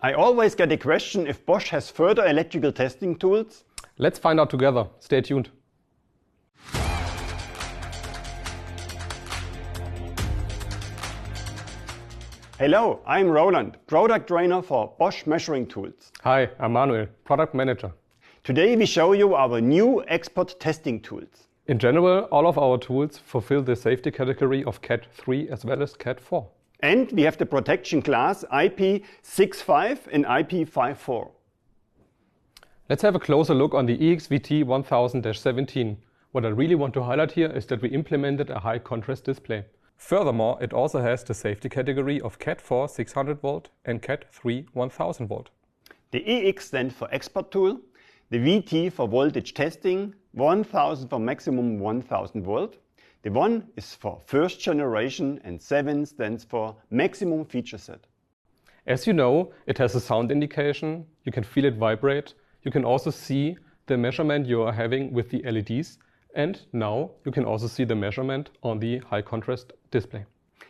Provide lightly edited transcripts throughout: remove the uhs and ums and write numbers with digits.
I always get a question if Bosch has further electrical testing tools. Let's find out together. Stay tuned. Hello, I'm Roland, product trainer for Bosch Measuring Tools. Hi, I'm Manuel, product manager. Today we show you our new EXPERT testing tools. In general, all of our tools fulfill the safety category of Cat 3 as well as Cat 4. And we have the protection class IP65 and IP54. Let's have a closer look on the EXVT 1000-17. What I really want to highlight here is that we implemented a high contrast display. Furthermore, it also has the safety category of Cat 4 600 volt and Cat 3 1000 volt. The EX stands for expert tool, the VT for voltage testing, 1000 for maximum 1000 volt. The 1 is for first generation and 7 stands for maximum feature set. As you know, it has a sound indication, you can feel it vibrate, you can also see the measurement you are having with the LEDs, and now you can also see the measurement on the high contrast display.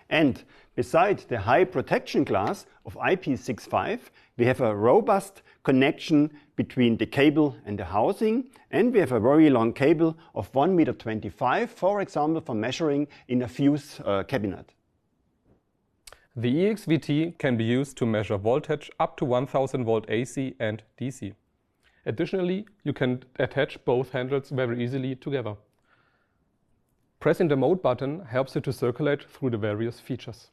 And beside the high protection class of IP65, we have a robust connection between the cable and the housing, and we have a very long cable of 1.25 m, for example, for measuring in a fuse cabinet. The EXVT can be used to measure voltage up to 1000 volt AC and DC. Additionally, you can attach both handles very easily together. Pressing the mode button helps you to circulate through the various features.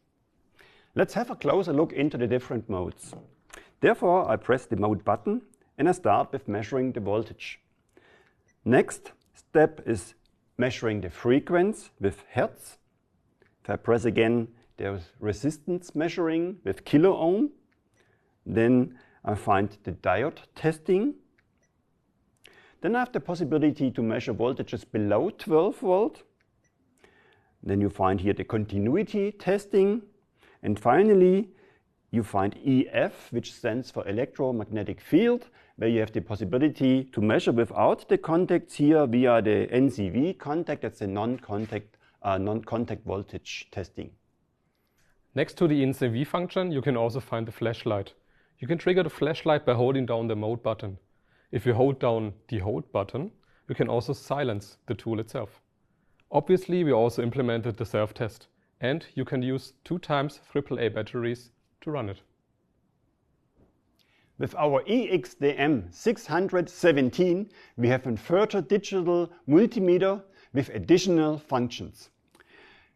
Let's have a closer look into the different modes. Therefore, I press the mode button and I start with measuring the voltage. Next step is measuring the frequency with Hertz. If I press again, there is resistance measuring with kilo ohm. Then I find the diode testing. Then I have the possibility to measure voltages below 12 volt. Then you find here the continuity testing. And finally, you find EF, which stands for electromagnetic field, where you have the possibility to measure without the contacts here via the NCV contact. That's the non-contact voltage testing. Next to the NCV function, you can also find the flashlight. You can trigger the flashlight by holding down the mode button. If you hold down the hold button, you can also silence the tool itself. Obviously, we also implemented the self-test, and you can use 2x AAA batteries to run it. With our EXDM617, we have a further digital multimeter with additional functions.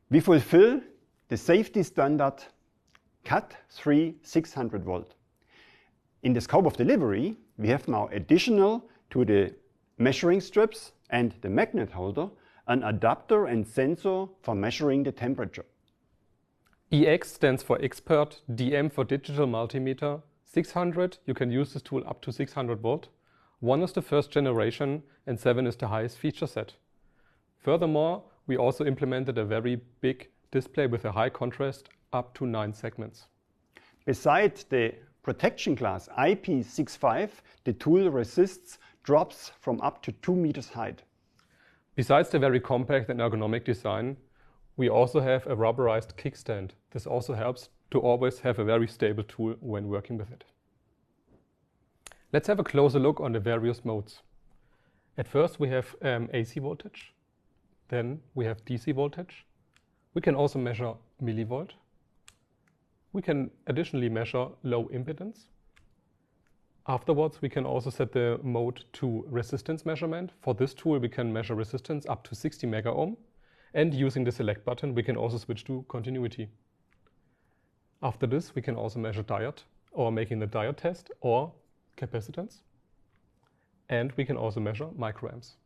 We fulfill the safety standard Cat 3 600 volt. In the scope of delivery, we have now additional to the measuring strips and the magnet holder an adapter and sensor for measuring the temperature. EX stands for EXPERT, DM for digital multimeter, 600, you can use this tool up to 600 volt. 1 is the first generation and 7 is the highest feature set. Furthermore, we also implemented a very big display with a high contrast up to 9 segments. Besides the protection class IP65, the tool resists drops from up to 2 meters height. Besides the very compact and ergonomic design, we also have a rubberized kickstand. This also helps to always have a very stable tool when working with it. Let's have a closer look on the various modes. At first we have AC voltage, then we have DC voltage. We can also measure millivolt. We can additionally measure low impedance. Afterwards, we can also set the mode to resistance measurement. For this tool, we can measure resistance up to 60 mega ohm. And using the select button, we can also switch to continuity. After this, we can also measure diode, or making the diode test, or capacitance. And we can also measure microamps.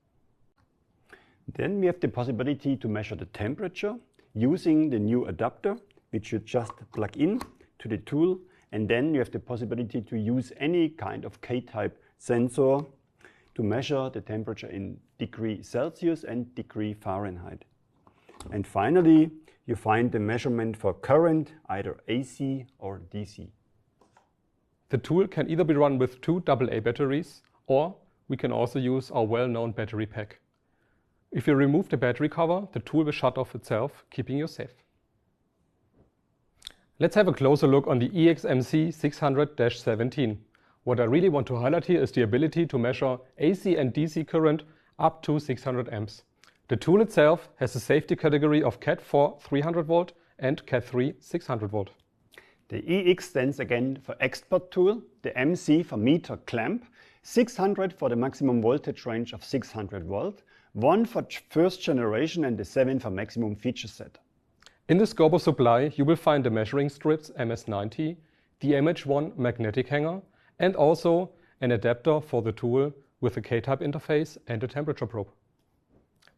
Then we have the possibility to measure the temperature using the new adapter, which you just plug in to the tool. And then you have the possibility to use any kind of K-type sensor to measure the temperature in degree Celsius and degree Fahrenheit. And finally, you find the measurement for current, either AC or DC. The tool can either be run with 2 AA batteries, or we can also use our well-known battery pack. If you remove the battery cover, the tool will shut off itself, keeping you safe. Let's have a closer look on the EXMC600-17. What I really want to highlight here is the ability to measure AC and DC current up to 600 amps. The tool itself has a safety category of Cat4 300 volt and Cat3 600 volt. The EX stands again for expert tool, the MC for meter clamp, 600 for the maximum voltage range of 600 volt, 1 for first generation and the 7 for maximum feature set. In the scope of supply you will find the measuring strips MS90, the MH1 magnetic hanger and also an adapter for the tool with a K-type interface and a temperature probe.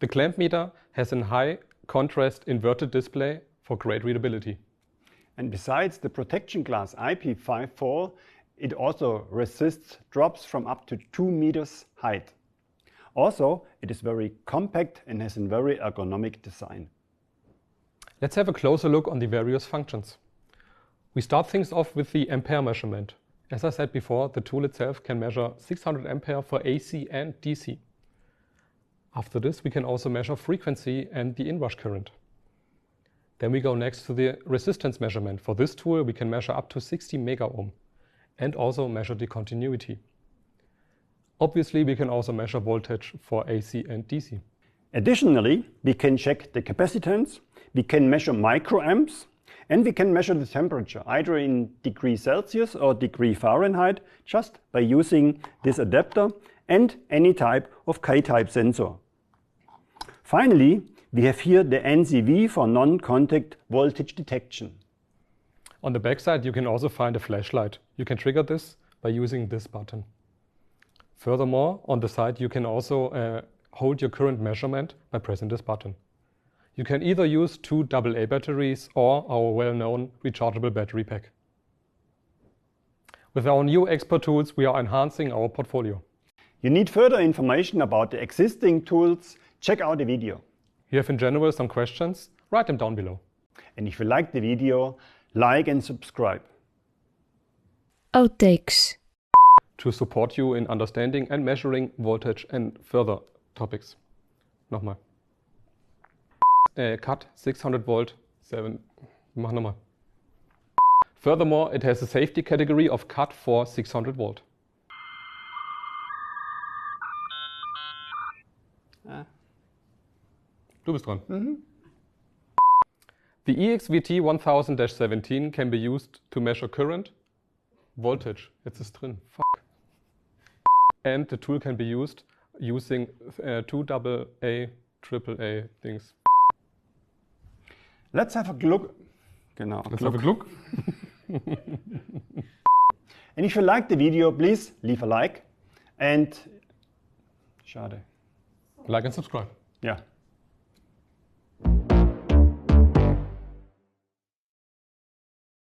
The clamp meter has a high contrast inverted display for great readability. And besides the protection glass IP54, it also resists drops from up to 2 meters height. Also, it is very compact and has a very ergonomic design. Let's have a closer look on the various functions. We start things off with the ampere measurement. As I said before, the tool itself can measure 600 ampere for AC and DC. After this, we can also measure frequency and the inrush current. Then we go next to the resistance measurement. For this tool, we can measure up to 60 mega ohm and also measure the continuity. Obviously, we can also measure voltage for AC and DC. Additionally, we can check the capacitance, we can measure microamps, and we can measure the temperature, either in degrees Celsius or degree Fahrenheit, just by using this adapter and any type of K-type sensor. Finally, we have here the NCV for non-contact voltage detection. On the back side, you can also find a flashlight. You can trigger this by using this button. Furthermore, on the side, you can also hold your current measurement by pressing this button. You can either use 2 AA batteries or our well-known rechargeable battery pack. With our new expert tools, we are enhancing our portfolio. You need further information about the existing tools, check out the video. You have in general some questions? Write them down below. And if you like the video, like and subscribe. Outtakes. To support you in understanding and measuring voltage and further topics. Nochmal. Cut 600 volt 7. Mach nochmal. Furthermore, it has a safety category of cut for 600 volt. Du bist dran. The EXVT 1000-17 can be used to measure current, voltage. Jetzt ist drin. Fuck. And the tool can be used using 2 AA, AAA things. Let's have a look. Genau. Let's have a look. And if you like the video, please leave a like and schade. Like and subscribe. Yeah.